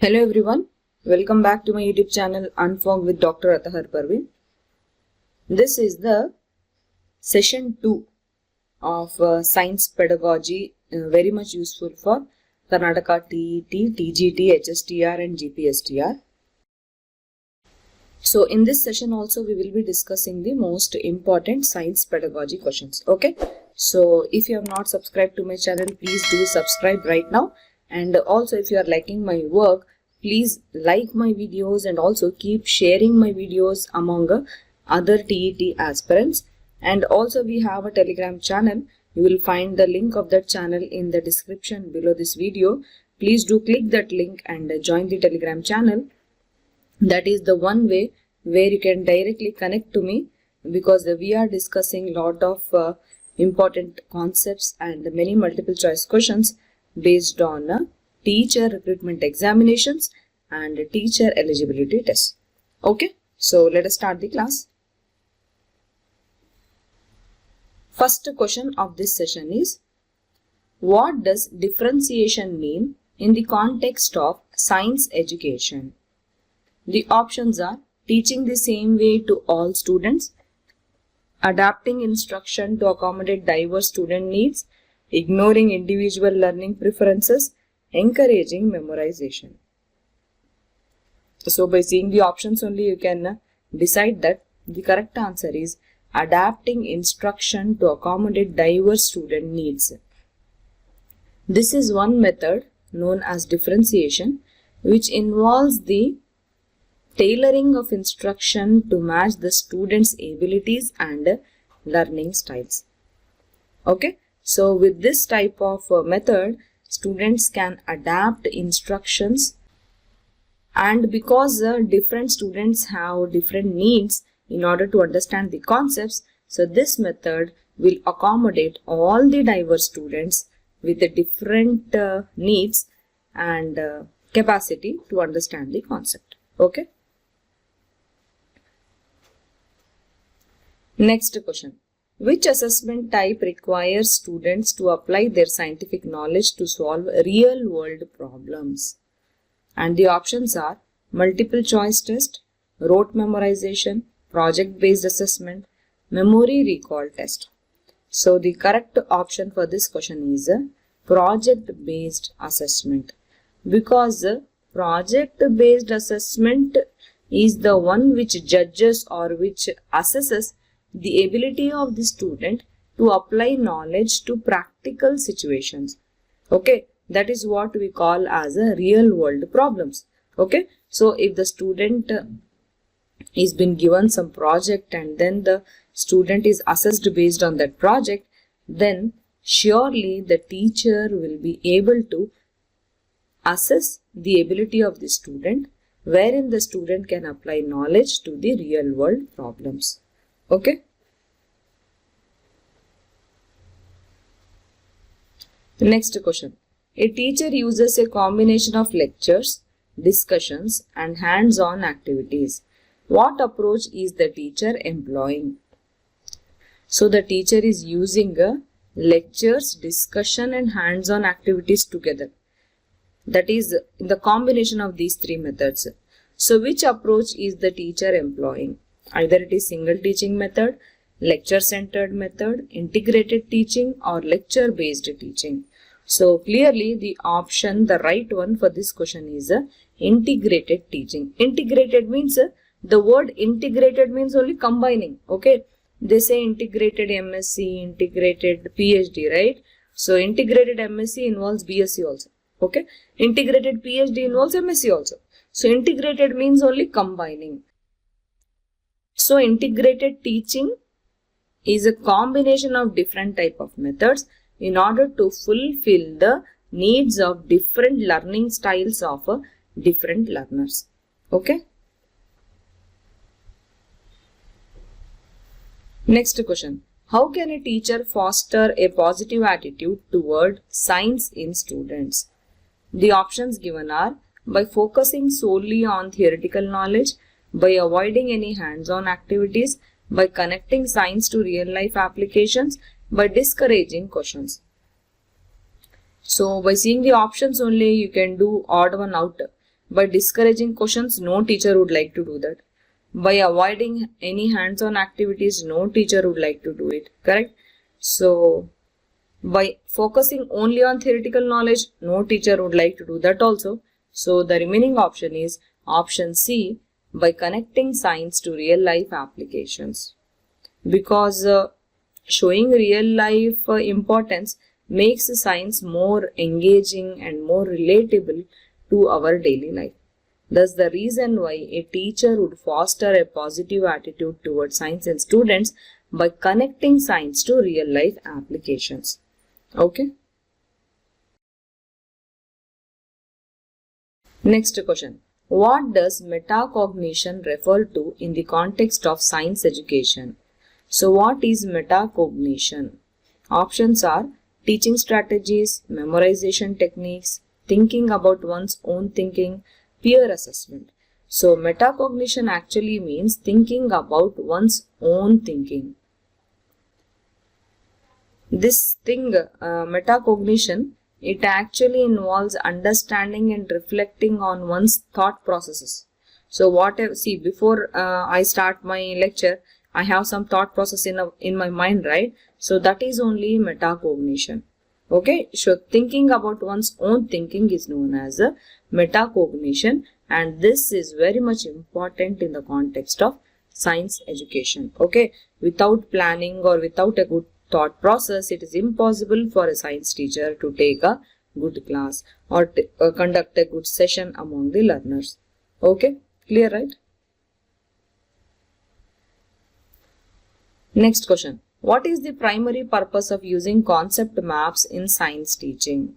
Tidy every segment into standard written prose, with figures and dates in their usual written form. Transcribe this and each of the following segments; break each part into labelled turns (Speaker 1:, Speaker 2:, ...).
Speaker 1: Hello everyone, welcome back to my YouTube channel Unfog with Dr. Atahar Parveen. This is the session 2 of science pedagogy, very much useful for Karnataka TET, TGT, HSTR and GPSTR. So in this session also we will be discussing the most important science pedagogy questions. Okay, so if you have not subscribed to my channel, please do subscribe right now. And also if you are liking my work, please like my videos and also keep sharing my videos among other TET aspirants. And also we have a Telegram channel. You will find the link of that channel in the description below this video. Please do click that link and join the Telegram channel. That is the one way where you can directly connect to me, because we are discussing lot of important concepts and many multiple choice questions based on teacher recruitment examinations and teacher eligibility tests. Okay, so let us start the class. First question of this session is, what does differentiation mean in the context of science education? The options are teaching the same way to all students, adapting instruction to accommodate diverse student needs, ignoring individual learning preferences, encouraging memorization. So by seeing the options only you can decide that the correct answer is adapting instruction to accommodate diverse student needs. This is one method known as differentiation, which involves the tailoring of instruction to match the students' abilities and learning styles. Okay, so with this type of method, students can adapt instructions, and because different students have different needs in order to understand the concepts, so this method will accommodate all the diverse students with the different needs and capacity to understand the concept. Okay. Next question. Which assessment type requires students to apply their scientific knowledge to solve real world problems? And the options are multiple choice test, rote memorization, project based assessment, memory recall test. So the correct option for this question is project based assessment, because project based assessment is the one which judges or which assesses the ability of the student to apply knowledge to practical situations. Okay, that is what we call as a real world problems. Okay, so if the student is been given some project and then the student is assessed based on that project, then surely the teacher will be able to assess the ability of the student, wherein the student can apply knowledge to the real world problems. Okay. Next question. A teacher uses a combination of lectures, discussions and hands-on activities. What approach is the teacher employing? So the teacher is using lectures, discussion and hands-on activities together. That is the combination of these three methods. So which approach is the teacher employing? Either it is single teaching method, lecture centered method, integrated teaching or lecture based teaching. So clearly the option, the right one for this question is integrated teaching. Integrated means the word integrated means only combining. Okay, they say integrated MSc, integrated PhD, right? So integrated MSc involves BSc also. Okay, integrated PhD involves MSc also. So integrated means only combining. So integrated teaching is a combination of different type of methods in order to fulfill the needs of different learning styles of different learners. Okay. Next question. How can a teacher foster a positive attitude toward science in students? The options given are by focusing solely on theoretical knowledge, by avoiding any hands-on activities, by connecting science to real-life applications, by discouraging questions. So by seeing the options only you can do odd one out. By discouraging questions, no teacher would like to do that. By avoiding any hands-on activities, no teacher would like to do it, correct? So, by focusing only on theoretical knowledge, no teacher would like to do that also. So, the remaining option is option C, by connecting science to real life applications. Because showing real life importance makes science more engaging and more relatable to our daily life. Thus, the reason why a teacher would foster a positive attitude towards science in students by connecting science to real life applications. Okay. Next question. What does metacognition refer to in the context of science education? So, what is metacognition? Options are teaching strategies, memorization techniques, thinking about one's own thinking, peer assessment. So, metacognition actually means thinking about one's own thinking. This thing, metacognition, it actually involves understanding and reflecting on one's thought processes. So, see, before I start my lecture, I have some thought process in my mind, right? So, that is only metacognition. Okay, so thinking about one's own thinking is known as a metacognition, and this is very much important in the context of science education. Okay, without planning or without a good thought process, it is impossible for a science teacher to take a good class or conduct a good session among the learners. Okay, clear, right? Next question. What is the primary purpose of using concept maps in science teaching?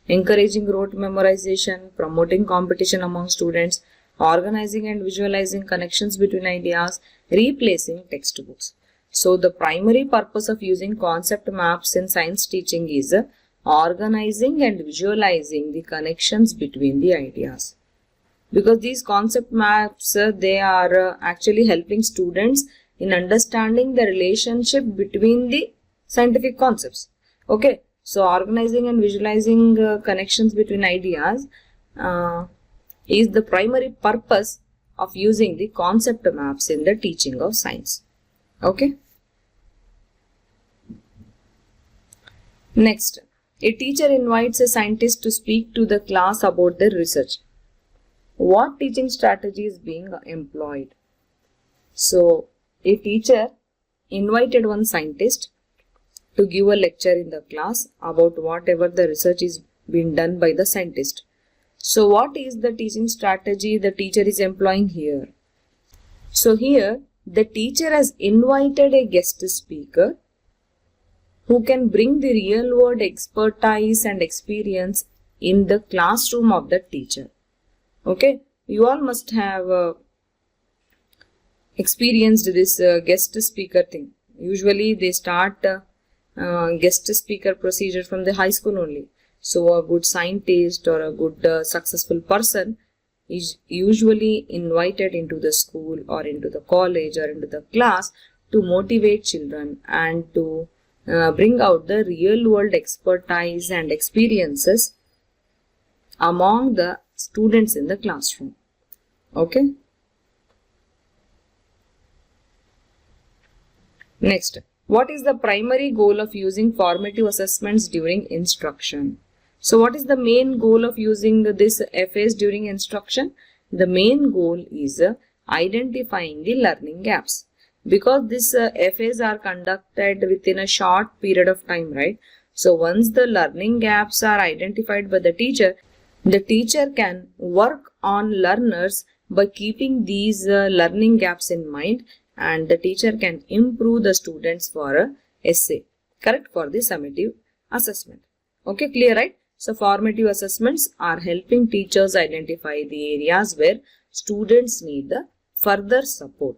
Speaker 1: Encouraging rote memorization, promoting competition among students, organizing and visualizing connections between ideas, replacing textbooks. So, the primary purpose of using concept maps in science teaching is organizing and visualizing the connections between the ideas. Because these concept maps, they are actually helping students in understanding the relationship between the scientific concepts. Okay, so organizing and visualizing connections between ideas is the primary purpose of using the concept maps in the teaching of science. Okay. Next, a teacher invites a scientist to speak to the class about their research. What teaching strategy is being employed? So, a teacher invited one scientist to give a lecture in the class about whatever the research is being done by the scientist. So, what is the teaching strategy the teacher is employing here? So, here the teacher has invited a guest speaker who can bring the real world expertise and experience in the classroom of the teacher. Okay, you all must have experienced this guest speaker thing. Usually they start guest speaker procedure from the high school only. So a good scientist or a good successful person is usually invited into the school or into the college or into the class to motivate children and to bring out the real world expertise and experiences among the students in the classroom. Okay. Next, what is the primary goal of using formative assessments during instruction? So, what is the main goal of using this FAs during instruction? The main goal is identifying the learning gaps. Because these FAs are conducted within a short period of time, right? So, once the learning gaps are identified by the teacher can work on learners by keeping these learning gaps in mind, and the teacher can improve the students for a essay, correct, for the summative assessment. Okay, clear, right? So, formative assessments are helping teachers identify the areas where students need the further support.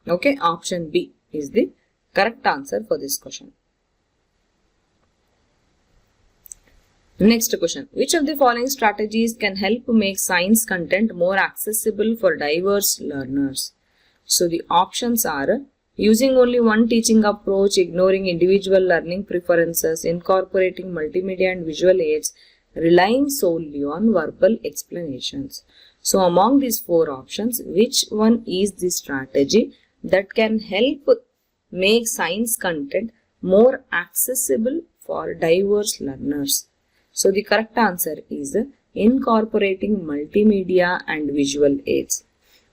Speaker 1: Okay, option B is the correct answer for this question. Next question. Which of the following strategies can help make science content more accessible for diverse learners? So, the options are using only one teaching approach, ignoring individual learning preferences, incorporating multimedia and visual aids, relying solely on verbal explanations. So among these four options, which one is the strategy that can help make science content more accessible for diverse learners? So the correct answer is incorporating multimedia and visual aids,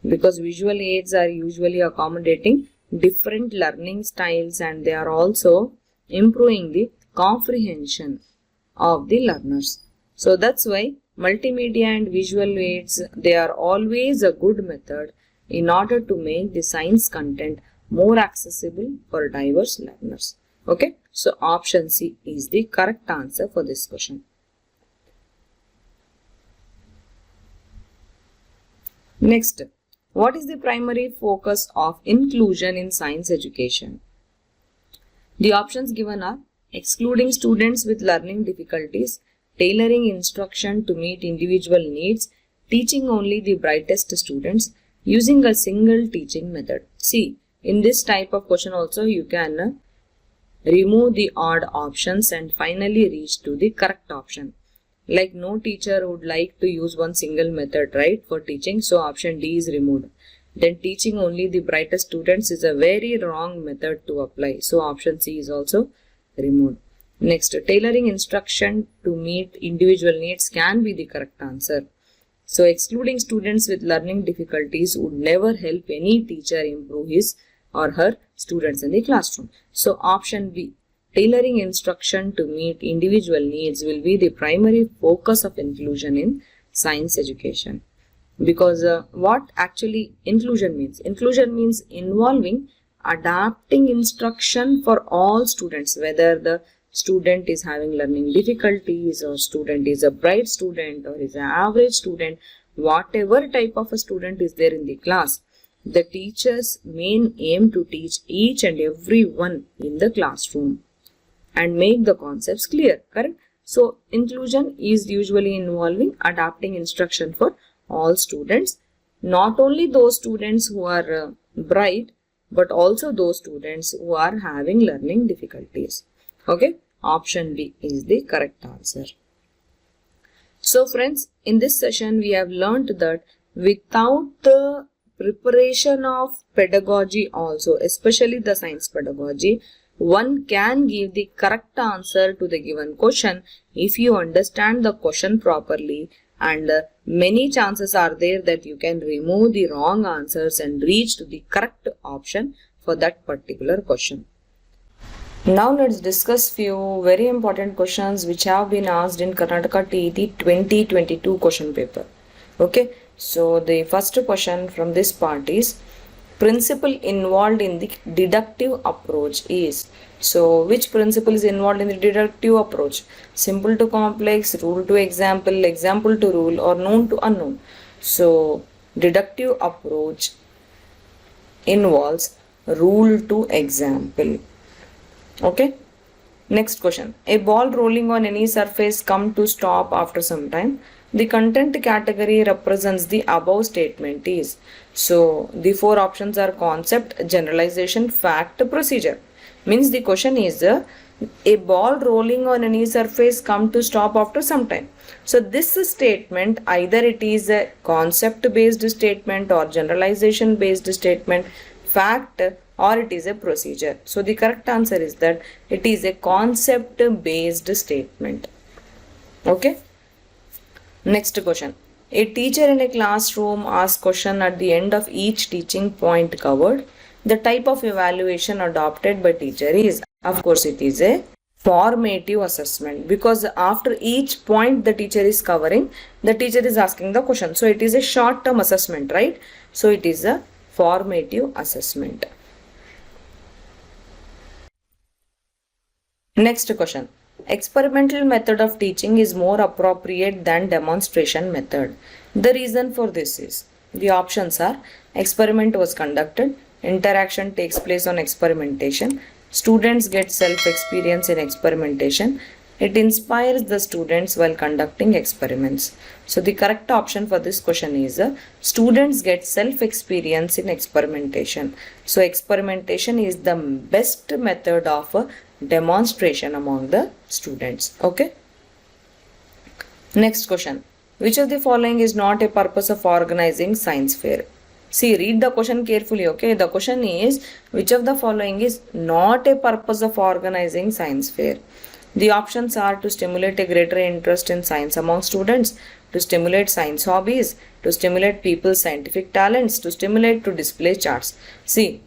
Speaker 1: because visual aids are usually accommodating different learning styles and they are also improving the comprehension of the learners. So that's why multimedia and visual aids, they are always a good method in order to make the science content more accessible for diverse learners. Okay, so option C is the correct answer for this question. Next, what is the primary focus of inclusion in science education? The options given are excluding students with learning difficulties, tailoring instruction to meet individual needs, teaching only the brightest students, using a single teaching method. See, in this type of question also you can remove the odd options and finally reach to the correct option. Like no teacher would like to use one single method, right, for teaching. So option D is removed. Then teaching only the brightest students is a very wrong method to apply. So option C is also removed. Next, tailoring instruction to meet individual needs can be the correct answer. So excluding students with learning difficulties would never help any teacher improve his or her students in the classroom. So option B, tailoring instruction to meet individual needs, will be the primary focus of inclusion in science education. Because what actually inclusion means? Inclusion means involving adapting instruction for all students, whether the student is having learning difficulties or student is a bright student or is an average student, whatever type of a student is there in the class. The teacher's main aim to teach each and every one in the classroom and make the concepts clear, correct? So inclusion is usually involving adapting instruction for all students, not only those students who are bright, but also those students who are having learning difficulties. Okay, option B is the correct answer. So friends, in this session we have learnt that without the preparation of pedagogy also, especially the science pedagogy, one can give the correct answer to the given question if you understand the question properly, and many chances are there that you can remove the wrong answers and reach to the correct option for that particular question. Now let's discuss few very important questions which have been asked in Karnataka TET 2022 question paper. Okay, so the first question from this part is, principle involved in the deductive approach is. So which principle is involved in the deductive approach? Simple to complex, rule to example, example to rule, or known to unknown. So deductive approach involves rule to example. Okay. Next question. A ball rolling on any surface come to stop after some time. The content category represents the above statement is. So the four options are concept, generalization, fact, procedure. Means the question is a ball rolling on any surface come to stop after some time. So this statement, either it is a concept based statement or generalization based statement, fact, or it is a procedure. So the correct answer is that it is a concept based statement. Okay. Next question. A teacher in a classroom asks question at the end of each teaching point covered. The type of evaluation adopted by teacher is, of course, it is a formative assessment, because after each point the teacher is covering, the teacher is asking the question. So it is a short term assessment, right? So it is a formative assessment. Next question. Experimental method of teaching is more appropriate than demonstration method. The reason for this is, the options are, experiment was conducted, interaction takes place on experimentation, students get self-experience in experimentation, it inspires the students while conducting experiments. So the correct option for this question is students get self-experience in experimentation. So experimentation is the best method of demonstration among the students. Okay. Next question. Which of the following is not a purpose of organizing science fair? See, read the question carefully, okay? The question is, which of the following is not a purpose of organizing science fair? The options are to stimulate a greater interest in science among students, to stimulate science hobbies, to stimulate people's scientific talents, to stimulate to display charts. See,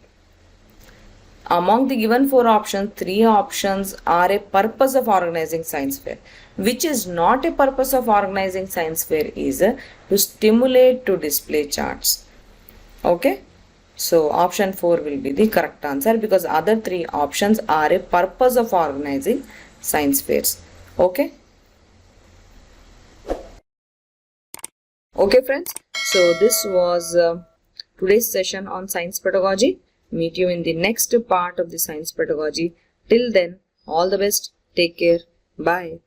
Speaker 1: among the given 4 options, 3 options are a purpose of organizing science fair. Which is not a purpose of organizing science fair is to stimulate to display charts. Okay. So option 4 will be the correct answer because other 3 options are a purpose of organizing science fairs. Okay. Okay friends. So this was today's session on science pedagogy. Meet you in the next part of the science pedagogy. Till then, all the best. Take care. Bye.